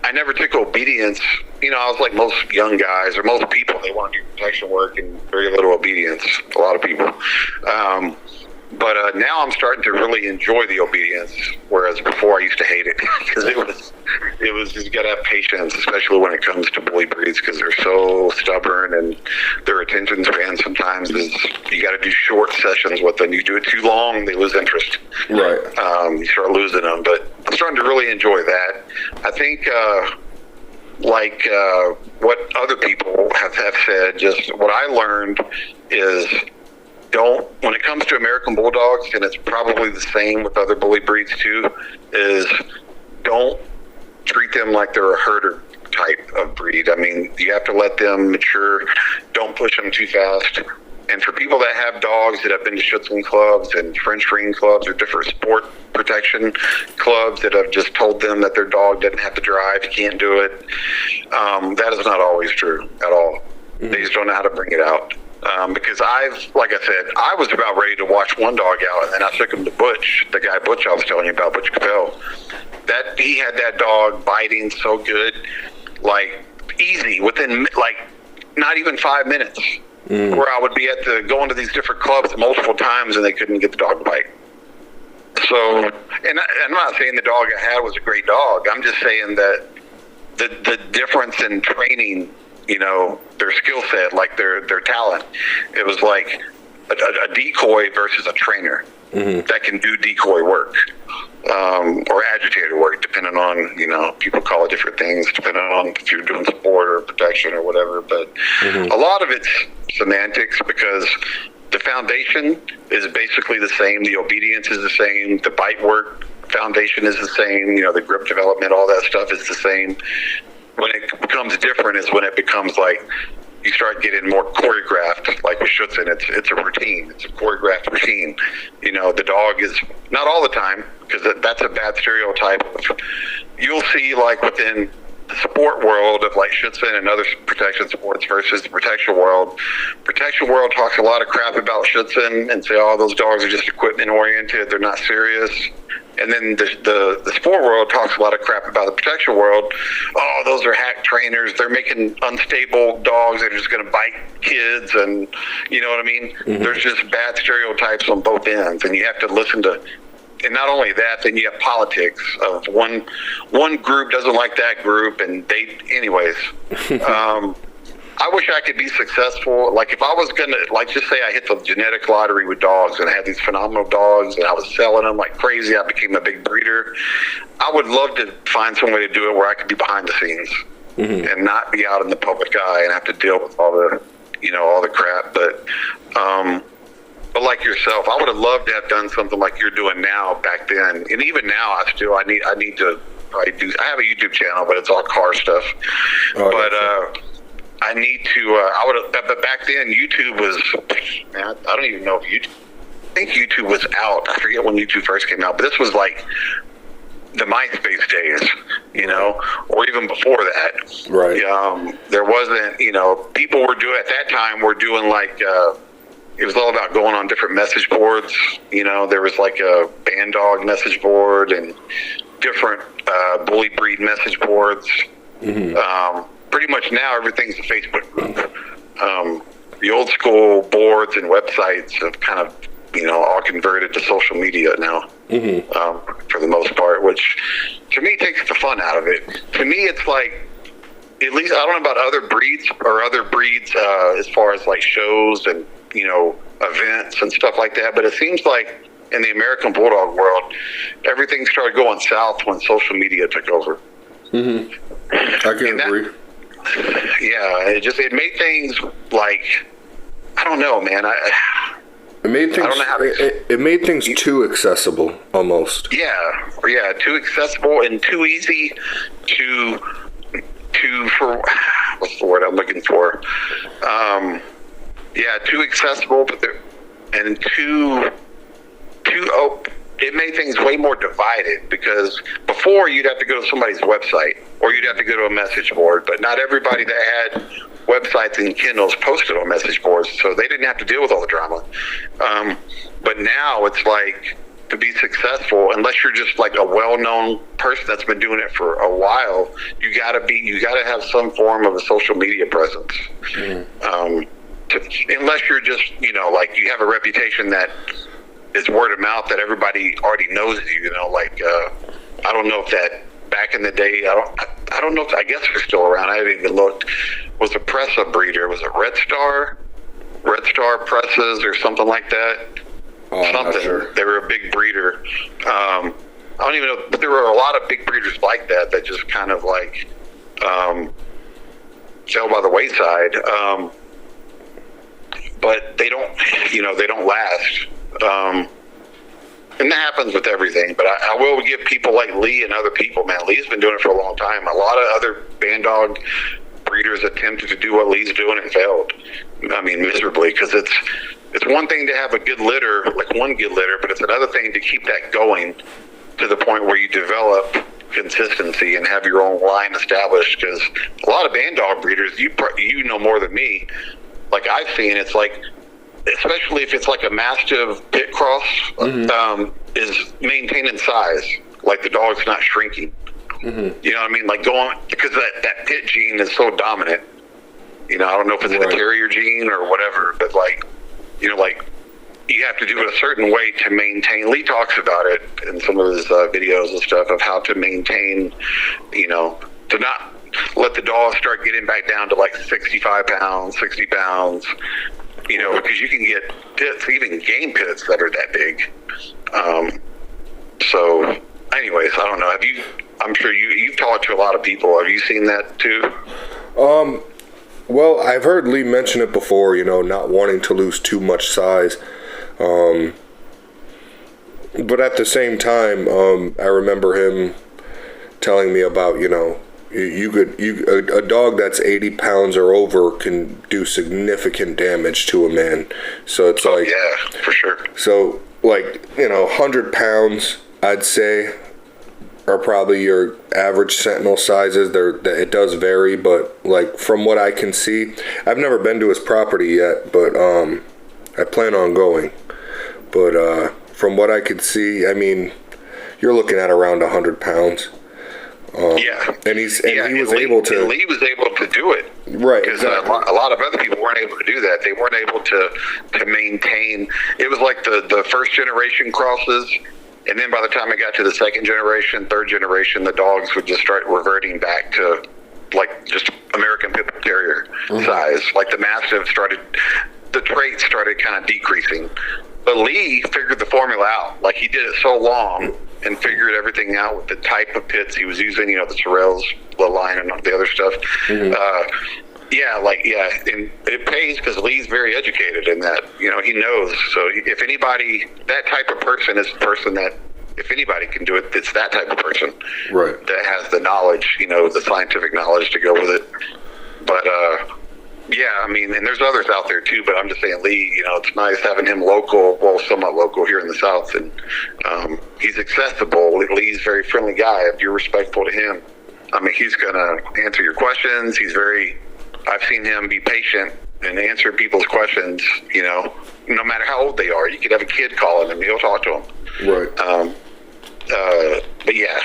I never took obedience. I was like most young guys or most people. They want to do protection work and very little obedience. A lot of people. But now I'm starting to really enjoy the obedience, whereas before I used to hate it because it was you got to have patience, especially when it comes to bully breeds, because they're so stubborn and their attention span sometimes is you got to do short sessions with them. You do it too long, they lose interest. Right. You start losing them. But I'm starting to really enjoy that. I think what other people have said, just what I learned is when it comes to American Bulldogs, and it's probably the same with other bully breeds too, is don't treat them like they're a herder type of breed. I mean, you have to let them mature. Don't push them too fast. And for people that have dogs that have been to Schutzhund clubs and French ring clubs or different sport protection clubs that have just told them that their dog doesn't have to drive, you can't do it, that is not always true at all. Mm-hmm. They just don't know how to bring it out. Because like I said, I was about ready to wash one dog out, and then I took him to Butch, the guy Butch I was telling you about, Butch Capel. That he had that dog biting so good, like easy within like not even 5 minutes. Where I would be going to these different clubs multiple times, and they couldn't get the dog to bite. So, and I'm not saying the dog I had was a great dog. I'm just saying that the difference in training, their skill set, like their talent, it was like a decoy versus a trainer that can do decoy work or agitator work, depending on, people call it different things, depending on if you're doing sport or protection or whatever. But a lot of it's semantics, because the foundation is basically the same. The obedience is the same. The bite work foundation is the same. The grip development, all that stuff is the same. When it becomes different is when it becomes like you start getting more choreographed, like with Schutzhund. It's a routine. It's a choreographed routine. The dog is not all the time, because that's a bad stereotype. You'll see, like within the sport world of like Schutzhund and other protection sports versus the protection world. Protection world talks a lot of crap about Schutzhund and say, oh, those dogs are just equipment oriented. They're not serious. And then the sport world talks a lot of crap about the protection world. Oh, those are hack trainers. They're making unstable dogs that are just going to bite kids, and you know what I mean? There's just bad stereotypes on both ends, and you have to listen to. And not only that, then you have politics of one group doesn't like that group, and anyways. I wish I could be successful. Like if I was going to, like just say I hit the genetic lottery with dogs and I had these phenomenal dogs and I was selling them like crazy, I became a big breeder. I would love to find some way to do it where I could be behind the scenes and not be out in the public eye and have to deal with all the crap. But like yourself, I would have loved to have done something like you're doing now back then. And even now I need to probably do, I have a YouTube channel, but it's all car stuff. I need to. I would, but back then YouTube was. Man, I don't even know if YouTube. I think YouTube was out. I forget when YouTube first came out, but this was like the MySpace days, or even before that. Right. There wasn't, people were doing at that time. Were doing like. It was all about going on different message boards. There was like a band dog message board and different bully breed message boards. Mm-hmm. Pretty much now everything's a Facebook group. The old school boards and websites have kind of, all converted to social media now. Mm-hmm. For the most part, which to me takes the fun out of it. To me, it's like, at least I don't know about other breeds as far as like shows and, events and stuff like that. But it seems like in the American Bulldog world, everything started going south when social media took over. Mm-hmm. I can agree. Yeah, it made things like, I don't know, man. It made things too accessible, almost. Yeah, too accessible and too easy for what's the word I'm looking for? Too accessible, and too it made things way more divided, because before you'd have to go to somebody's website or you'd have to go to a message board, but not everybody that had websites and Kindles posted on message boards, so they didn't have to deal with all the drama. But now it's like, to be successful, unless you're just like a well-known person that's been doing it for a while, you gotta have some form of a social media presence. Mm. Unless you're just, like you have a reputation that is word of mouth, that everybody already knows you, I don't know if that back in the day, I don't know if, I guess they're still around. I haven't even looked. Was a press a breeder? Was it Red Star Presses or something like that? Oh, I'm something. not sure. They were a big breeder. I don't even know, but there were a lot of big breeders like that just kind of like fell by the wayside. But they don't last. And that happens with everything. But I will give people like Lee and other people, man. Lee's been doing it for a long time. A lot of other band dog breeders attempted to do what Lee's doing and failed. I mean, miserably, because it's one thing to have a good litter, like one good litter, but it's another thing to keep that going to the point where you develop consistency and have your own line established. Because a lot of band dog breeders, you know more than me, like I've seen, it's like, especially if it's like a Mastiff pit cross, mm-hmm. Is maintaining size. Like the dog's not shrinking. Mm-hmm. You know what I mean? Like because that pit gene is so dominant. I don't know if it's a terrier gene or whatever, but like, you have to do it a certain way to maintain. Lee talks about it in some of his videos and stuff of how to maintain, to not let the dog start getting back down to like 65 pounds, 60 pounds, because you can get pits, even game pits that are that big. So anyways, I don't know. I'm sure you've talked to a lot of people. Have you seen that too? Well, I've heard Lee mention it before, not wanting to lose too much size. But at the same time, I remember him telling me about, a dog that's 80 pounds or over can do significant damage to a man. So it's yeah, for sure. So 100 pounds, I'd say, are probably your average sentinel sizes. It does vary, but like from what I can see, I've never been to his property yet, but I plan on going. But from what I could see, I mean, you're looking at around 100 pounds. Yeah, and he was able to. Lee was able to do it, right? Because exactly. A lot of other people weren't able to do that. They weren't able to maintain. It was like the first generation crosses, and then by the time it got to the second generation, third generation, the dogs would just start reverting back to like just American Pit Bull Terrier mm-hmm. size. Like the Mastiff the traits started kind of decreasing. But Lee figured the formula out. Like he did it so long and figured everything out with the type of pits he was using, the Sorrels, the line, and the other stuff. Mm-hmm. And it pays because Lee's very educated in that. He knows. So if anybody, that type of person is the person that, if anybody can do it, it's that type of person. Right. That has the knowledge, the scientific knowledge to go with it. But Yeah, I mean, and there's others out there too, but I'm just saying Lee, it's nice having him local, well, somewhat local here in the South, and he's accessible. Lee's a very friendly guy. If you're respectful to him, I mean, he's going to answer your questions. I've seen him be patient and answer people's questions, no matter how old they are. You could have a kid calling him, he'll talk to them. Right. But yeah,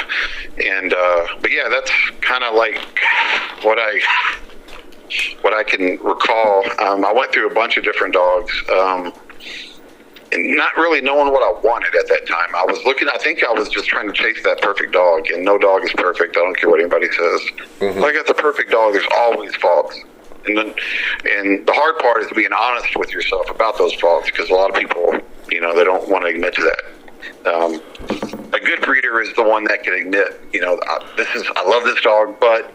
that's kind of like what I can recall. I went through a bunch of different dogs, and not really knowing what I wanted at that time. I think I was just trying to chase that perfect dog, and no dog is perfect. I don't care what anybody says. Mm-hmm. I got the perfect dog. There's always faults. And the hard part is being honest with yourself about those faults, because a lot of people, they don't want to admit to that. A good breeder is the one that can admit, I love this dog, but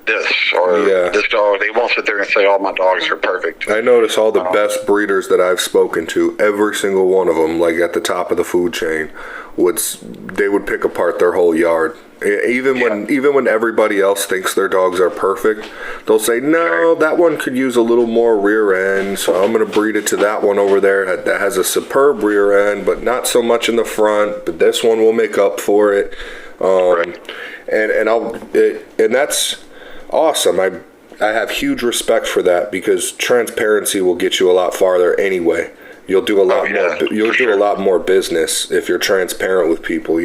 this dog, they won't sit there and say, all my dogs are perfect. I notice all the best breeders that I've spoken to, every single one of them, like at the top of the food chain, they would pick apart their whole yard. Even when everybody else thinks their dogs are perfect, they'll say, no, that one could use a little more rear end, so I'm going to breed it to that one over there that has a superb rear end, but not so much in the front, but this one will make up for it. And that's awesome. I have huge respect for that, because transparency will get you a lot farther anyway. You'll do a lot more. You'll do a lot more business if you're transparent with people.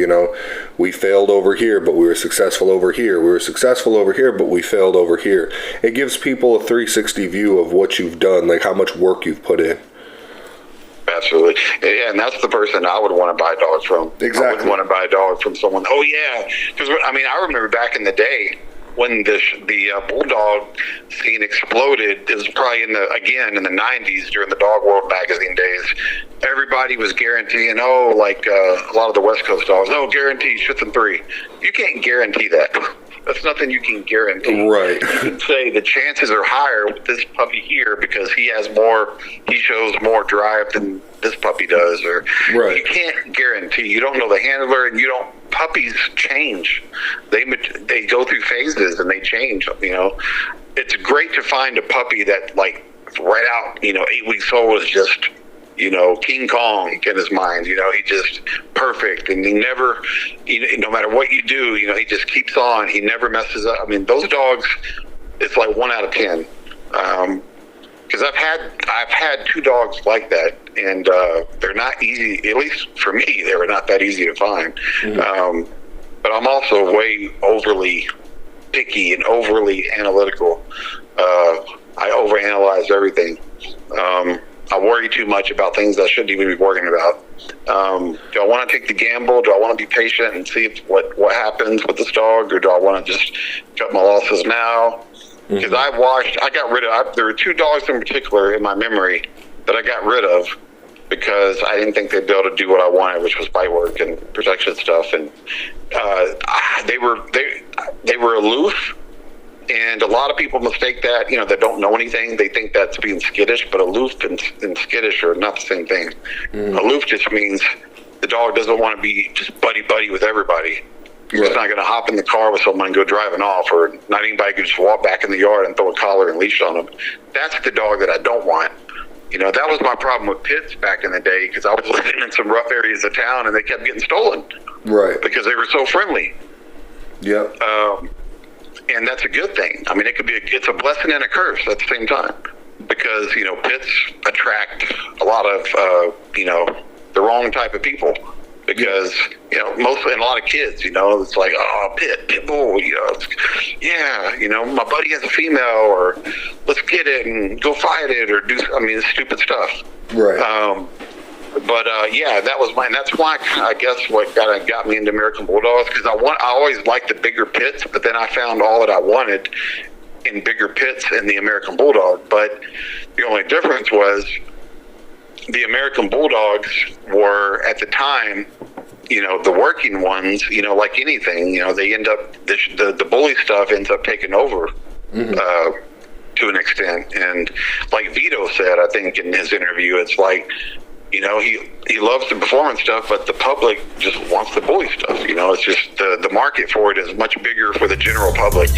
We failed over here, but we were successful over here. We were successful over here, but we failed over here. It gives people a 360 view of what you've done, like how much work you've put in. Absolutely. Yeah, and that's the person I would want to buy dogs from. Exactly. I wouldn't want to buy a dog from someone. Oh yeah, because I remember back in the day when the Bulldog scene exploded. It was probably in the 90s during the Dog World magazine days. Everybody was guaranteeing, a lot of the West Coast dogs, guaranteed shits and 3. You can't guarantee that. That's nothing you can guarantee. Right. You can say the chances are higher with this puppy here because he shows more drive than this puppy does, or right. You can't guarantee. You don't know the handler, and puppies change. They go through phases and they change. It's great to find a puppy that right out, 8 weeks old is just, King Kong in his mind. He just perfect, and he never, no matter what you do, he just keeps on. He never messes up. Those dogs, it's like 1 out of 10. Because I've had 2 dogs like that, and they're not easy. At least for me, they were not that easy to find. Mm-hmm. But I'm also way overly picky and overly analytical. I overanalyze everything. I worry too much about things I shouldn't even be worrying about. Do I want to take the gamble? Do I want to be patient and see what happens with this dog, or do I want to just cut my losses now? Because I got rid of, there were 2 dogs in particular in my memory that I got rid of because I didn't think they'd be able to do what I wanted, which was bite work and protection stuff. And they were aloof. And a lot of people mistake that, that don't know anything. They think that's being skittish, but aloof and skittish are not the same thing. Aloof just means the dog doesn't want to be just buddy-buddy with everybody. He's not going to hop in the car with someone and go driving off, or not anybody can just walk back in the yard and throw a collar and leash on him. That's the dog that I don't want. That was my problem with pits back in the day, because I was living in some rough areas of town and they kept getting stolen. Right. Because they were so friendly. Yep. And that's a good thing. It's a blessing and a curse at the same time, because, pits attract a lot of, the wrong type of people. Because, mostly, and a lot of kids, it's like, pit bull, my buddy has a female, or let's get it and go fight it, or do, stupid stuff. Right. That was mine. That's why I guess what got me into American Bulldogs, because I always liked the bigger pits, but then I found all that I wanted in bigger pits in the American Bulldog. But the only difference was the American Bulldogs were, at the time, the working ones, like anything, they end up, the bully stuff ends up taking over to an extent. And like Vito said, I think in his interview, it's like, he loves the performance stuff, but the public just wants the bully stuff. It's just the market for it is much bigger for the general public